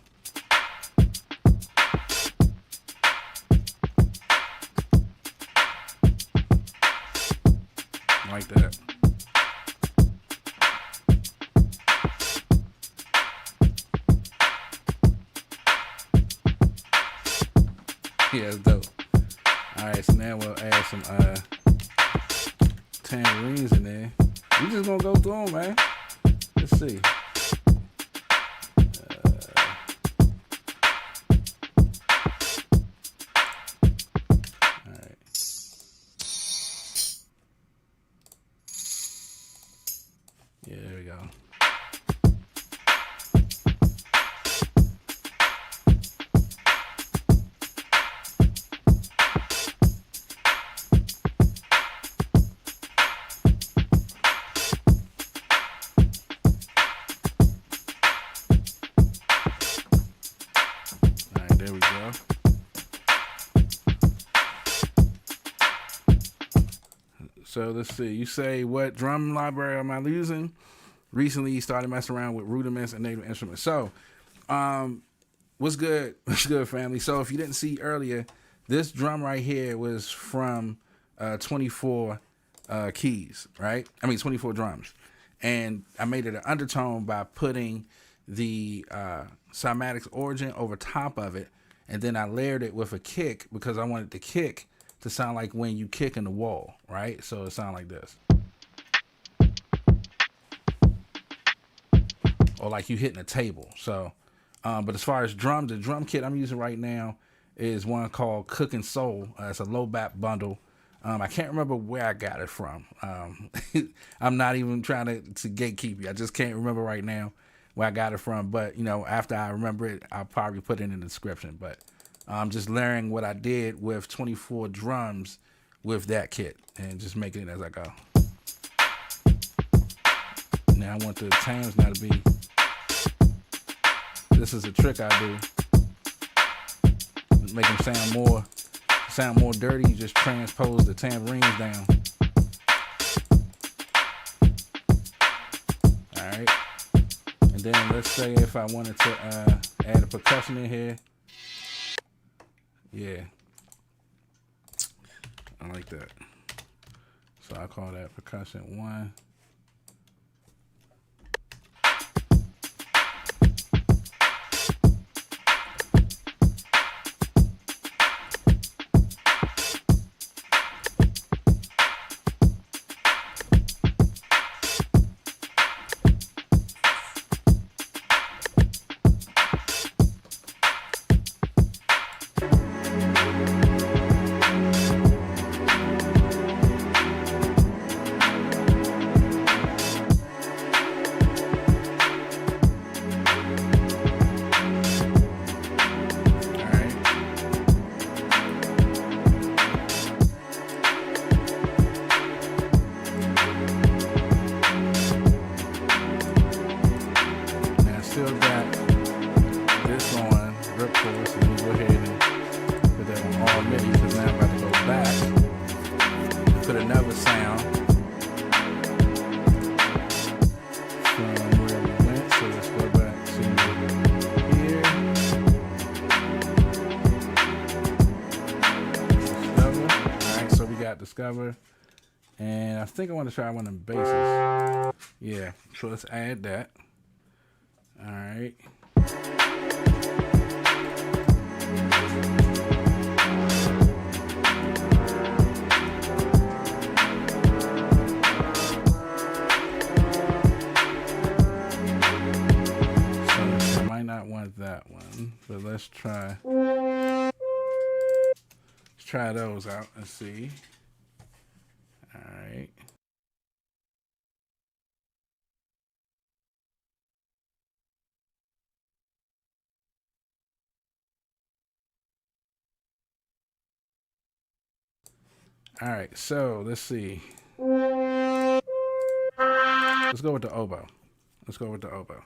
Like that. Yeah, it's dope. Alright, so now we'll add some tambourines in there. We just gonna go through them, man. Let's see. Alright. Yeah, there we go. There we go. So let's see. You say, what drum library am I using? Recently, you started messing around with rudiments and native instruments. So, what's good? What's good, family? So, if you didn't see earlier, this drum right here was from 24 keys, right? I mean, 24 drums. And I made it an undertone by putting the Somatic's Origin over top of it, and then I layered it with a kick because I wanted the kick to sound like when you kick in the wall, right? So it sounds like this, or like you hitting a table. So, but as far as drums, the drum kit I'm using right now is one called Cooking Soul. It's a low back bundle. I can't remember where I got it from. I'm not even trying to gatekeep you. I just can't remember right now where I got it from, but you know, after I remember it, I'll probably put it in the description. But I'm just layering what I did with 24 drums with that kit and just making it as I go. Now I want the tams now to be, this is a trick I do, make them sound more dirty. You just transpose the tambourines down. All right. And then let's say if I wanted to add a percussion in here. Yeah. I like that. So I call that percussion 1. Discover. And I think I want to try one of the basses. Yeah, so let's add that. All right. So I might not want that one, but let's try those out and see. All right. All right, so let's see. Let's go with the oboe. Let's go with the oboe.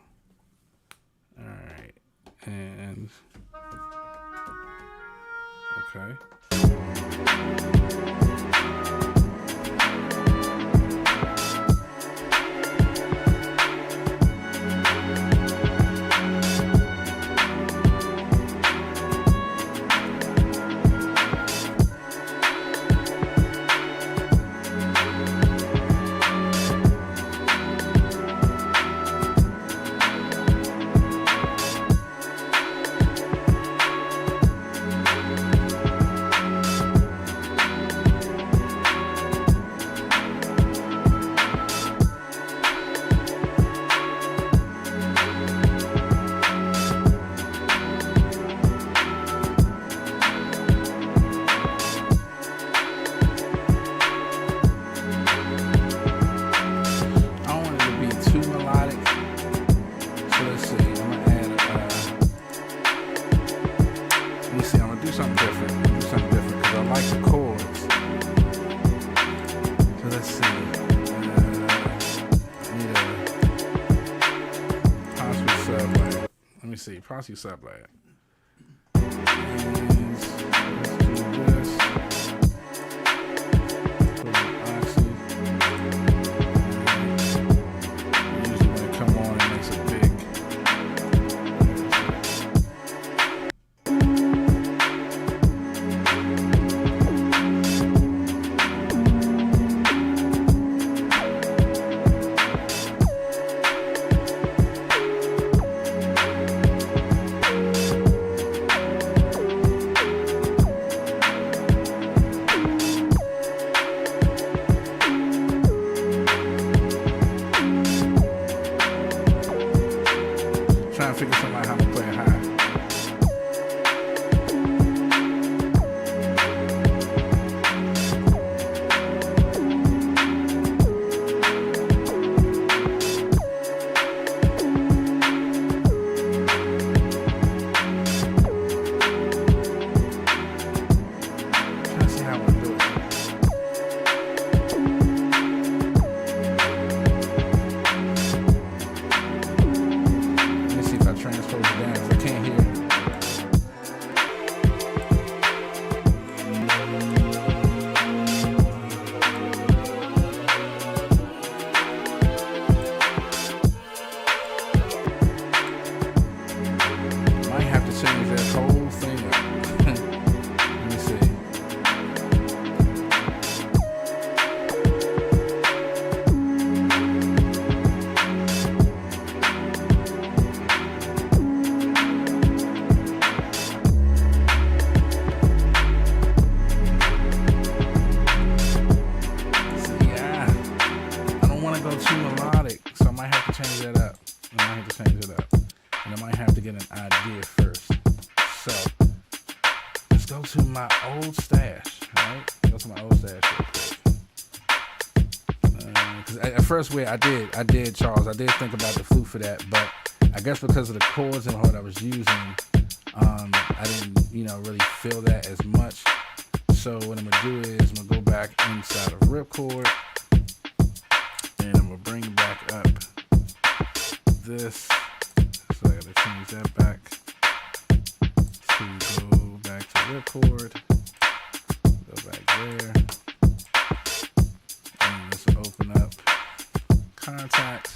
All right, and okay. Posse sublab. Let's do this. Usually when it come on, it makes it big. to my old stash, right? Go to my old stash real quick. Because at first, I did, Charles. I did think about the flute for that, but I guess because of the chords and what I was using, I didn't, really feel that as much. So what I'm gonna do is I'm gonna go back inside of Ripchord, and I'm gonna bring back up this. So I gotta change that back to go back to Ripchord. Go back there, and this will open up Kontakt.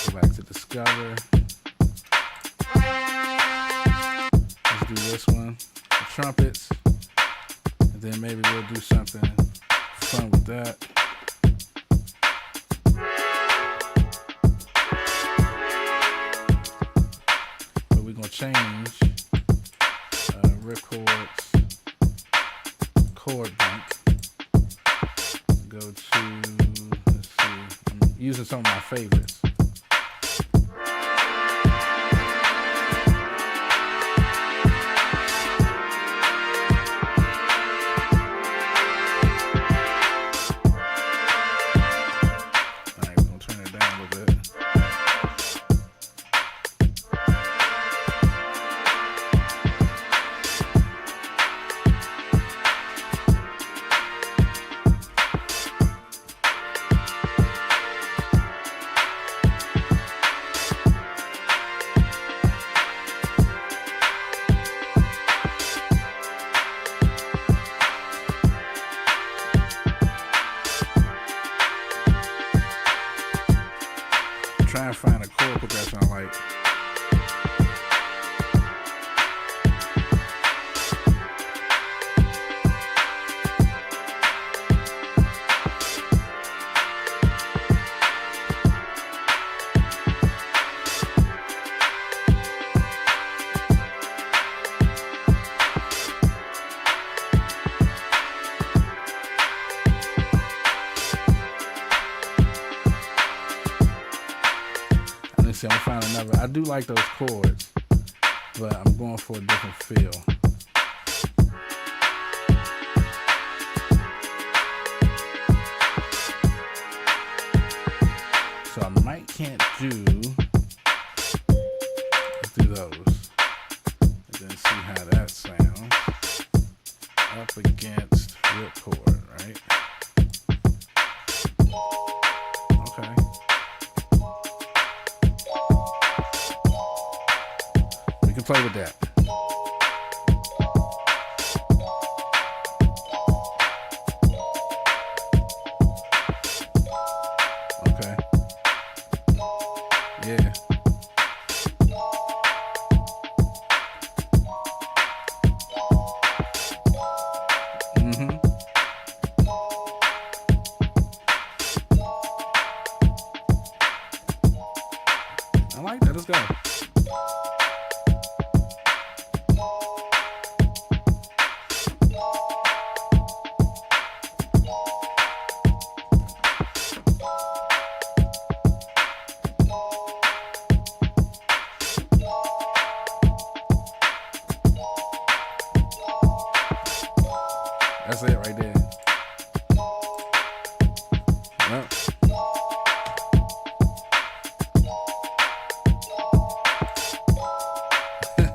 Go back to Discover. Let's do this one, the trumpets. And then maybe we'll do something fun with that. But we're gonna change Ripchord's chord bank. Go to, let's see, I'm using some of my favorites. Try and find a chord progression I like. See, I'm gonna find another. I do like those chords, but I'm going for a different feel. So I can't do those. And then see how that sounds up against Ripchord, right? Okay. Play with that. Okay. Yeah. I like that. Let's go. That's it right there. Yep.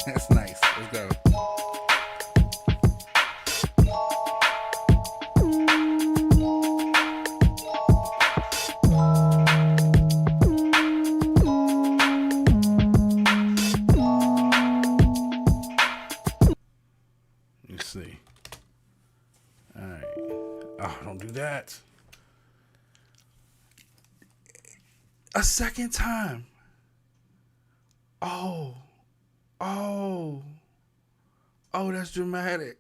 That's nice. Let's go. Let's see. All right. Oh, don't do that. A second time. Oh, that's dramatic.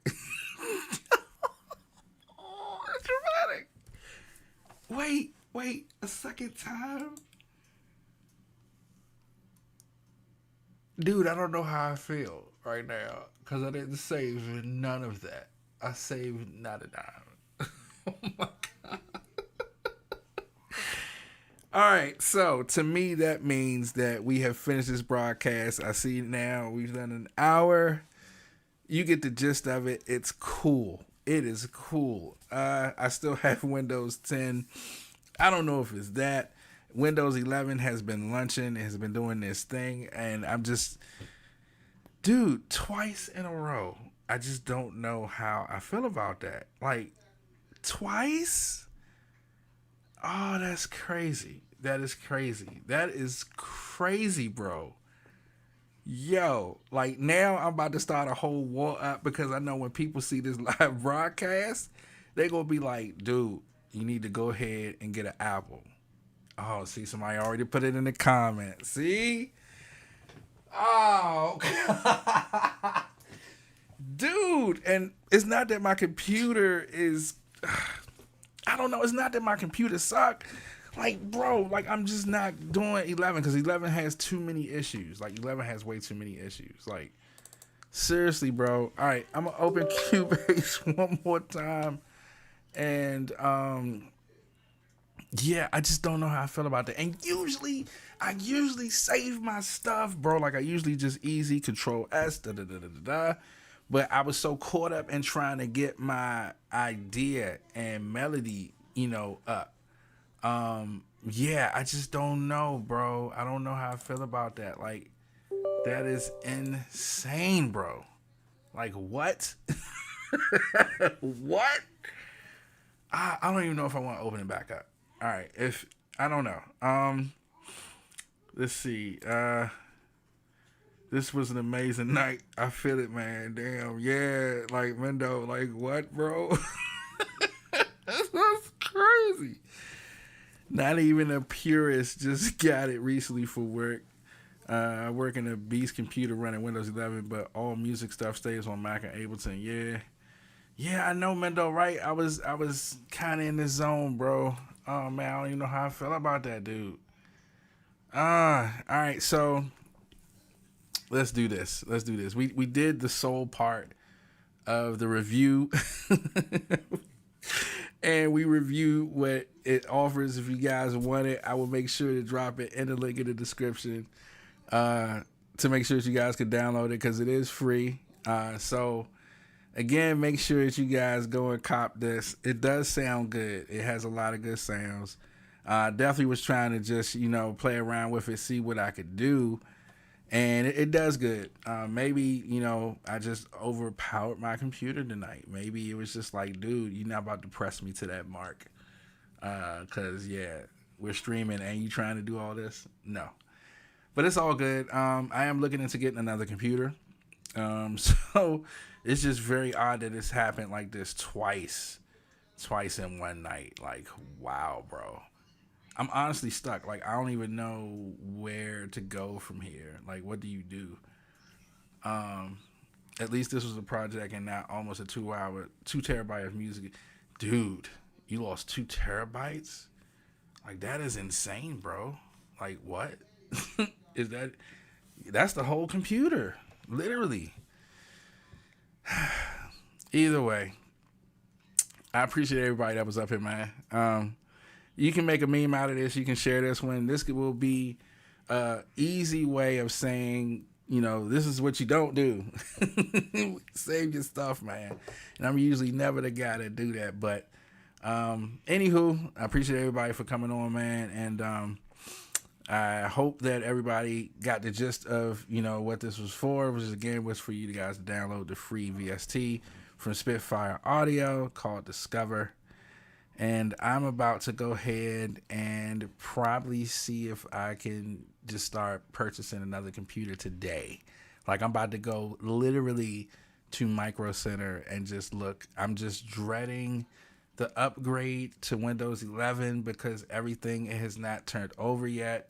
Oh, that's dramatic. Wait, a second time? Dude, I don't know how I feel right now because I didn't save none of that. I saved not a dime. Oh my God. All right, so to me, that means that we have finished this broadcast. I see now we've done an hour. You get the gist of it. It's cool. It is cool. I still have Windows 10. I don't know if it's that. Windows 11 has been lunching. It has been doing this thing. And I'm just, dude, twice in a row. I just don't know how I feel about that. Like, twice? Oh, that's crazy. That is crazy. That is crazy, bro. Yo, like now I'm about to start a whole war up because I know when people see this live broadcast, they're going to be like, dude, you need to go ahead and get an Apple. Oh, see, somebody already put it in the comments. See? Oh, dude. And it's not that my computer is, I don't know. It's not that my computer suck. Like, bro, like I'm just not doing 11 because 11 has too many issues. Like 11 has way too many issues. Like seriously, bro. All right, I'm gonna open Cubase one more time, and yeah, I just don't know how I feel about that. And I usually save my stuff, bro. Like I usually just easy Control S, da da da da da. But I was so caught up in trying to get my idea and melody, up. Yeah, I just don't know, bro. I don't know how I feel about that. Like, that is insane, bro. Like, what? What? I don't even know if I want to open it back up. All right, I don't know. Let's see. This was an amazing night. I feel it, man. Damn, yeah. Like Mendo, like what, bro? That's crazy. Not even a purist just got it recently for work. I work in a Beast computer running Windows 11, but all music stuff stays on Mac and Ableton. Yeah, I know, Mendo. Right? I was kind of in the zone, bro. Oh man, I don't even know how I feel about that, dude. All right. So let's do this. We did the soul part of the review. And we review what it offers. If you guys want it, I will make sure to drop it in the link in the description to make sure that you guys can download it because it is free. So, again, make sure that you guys go and cop this. It does sound good. It has a lot of good sounds. Definitely was trying to just, play around with it, see what I could do. And it does good. Maybe, I just overpowered my computer tonight. Maybe it was just like, dude, you're not about to press me to that mark. Because, yeah, we're streaming and you trying to do all this? No. But it's all good. I am looking into getting another computer. So it's just very odd that it's happened like this twice in one night. Like, wow, bro. I'm honestly stuck. Like, I don't even know where to go from here. Like, what do you do? At least this was a project and not almost a 2 terabyte of music. Dude, you lost 2 terabytes? Like, that is insane, bro. Like, what? That's the whole computer. Literally. Either way, I appreciate everybody that was up here, man. You can make a meme out of this. You can share this one. This will be an easy way of saying, this is what you don't do. Save your stuff, man. And I'm usually never the guy to do that. But anywho, I appreciate everybody for coming on, man. And I hope that everybody got the gist of, what this was for, which is, again, was for you guys to download the free VST from Spitfire Audio called Discover. And I'm about to go ahead and probably see if I can just start purchasing another computer today. Like, I'm about to go literally to Micro Center and just look. I'm just dreading the upgrade to Windows 11 because everything has not turned over yet.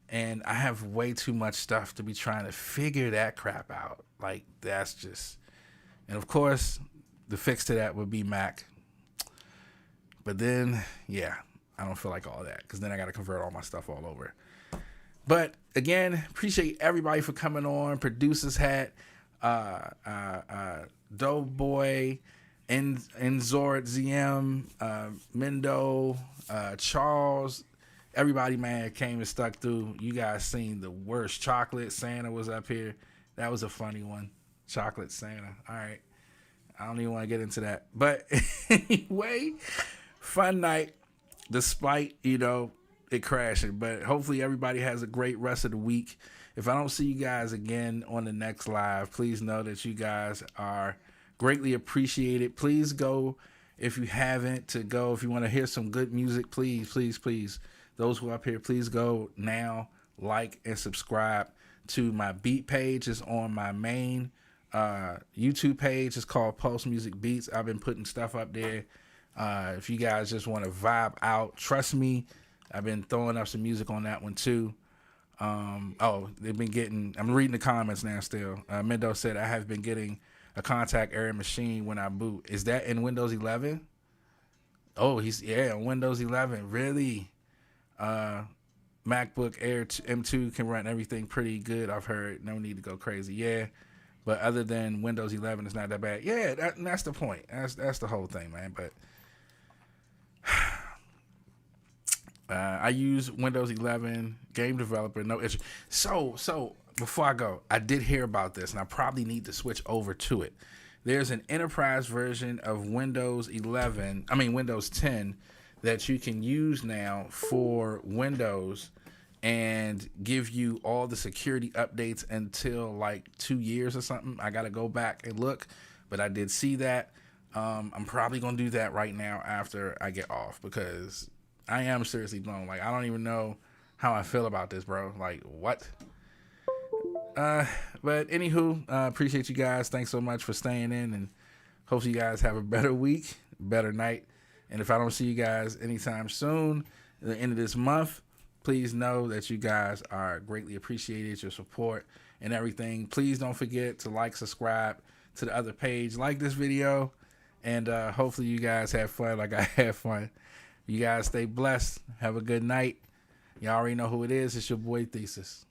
And I have way too much stuff to be trying to figure that crap out. Like, that's just... And, of course, the fix to that would be Mac. But then, yeah, I don't feel like all that because then I got to convert all my stuff all over. But again, appreciate everybody for coming on. Producers Hat, Doughboy, Enzord ZM, Mendo, Charles. Everybody, man, came and stuck through. You guys seen the worst. Chocolate Santa was up here. That was a funny one. Chocolate Santa. All right. I don't even want to get into that. But anyway... Fun night, despite, it crashing. But hopefully everybody has a great rest of the week. If I don't see you guys again on the next live, please know that you guys are greatly appreciated. Please go, if you haven't, if you want to hear some good music, please. Those who are up here, please go now, like, and subscribe to my beat page. It's on my main YouTube page. It's called Pulse Music Beats. I've been putting stuff up there. If you guys just want to vibe out, trust me, I've been throwing up some music on that one too. I'm reading the comments now still. Mendo said, I have been getting a Kontakt error machine when I boot. Is that in Windows 11? Oh, yeah, Windows 11. Really? MacBook Air M2 can run everything pretty good, I've heard. No need to go crazy. Yeah. But other than Windows 11, it's not that bad. Yeah, that's the point. That's the whole thing, man. But I use Windows 11 game developer, no issue. So before I go, I did hear about this, and I probably need to switch over to it. There's an enterprise version of Windows 10 that you can use now for Windows and give you all the security updates until like 2 years or something. I got to go back and look, but I did see that. I'm probably going to do that right now after I get off, because I am seriously blown. Like, I don't even know how I feel about this, bro. Like, what? But anywho, appreciate you guys. Thanks so much for staying in, and hope you guys have a better week, better night. And if I don't see you guys anytime soon, at the end of this month, please know that you guys are greatly appreciated, your support and everything. Please don't forget to like, subscribe to the other page, like this video, and hopefully you guys have fun like I had fun. You guys stay blessed. Have a good night. You already know who it is. It's your boy Thesis.